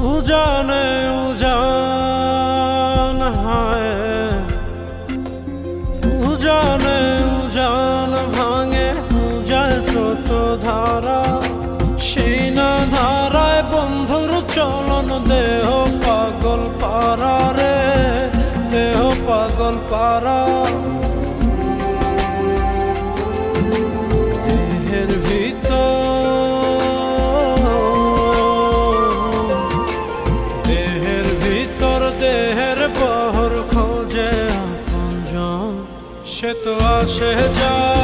উজানে উজান হায়, উজানে উজান ভাঙে উজায় স্রোত ধারা, সেই না ধারায় বন্ধুর চলন দেহ পাগল পারা রে, দেহ পাগল পারা। দেহের ভিতর দেহের বহর খোঁজে আপনজন, সে তো আসে যায়।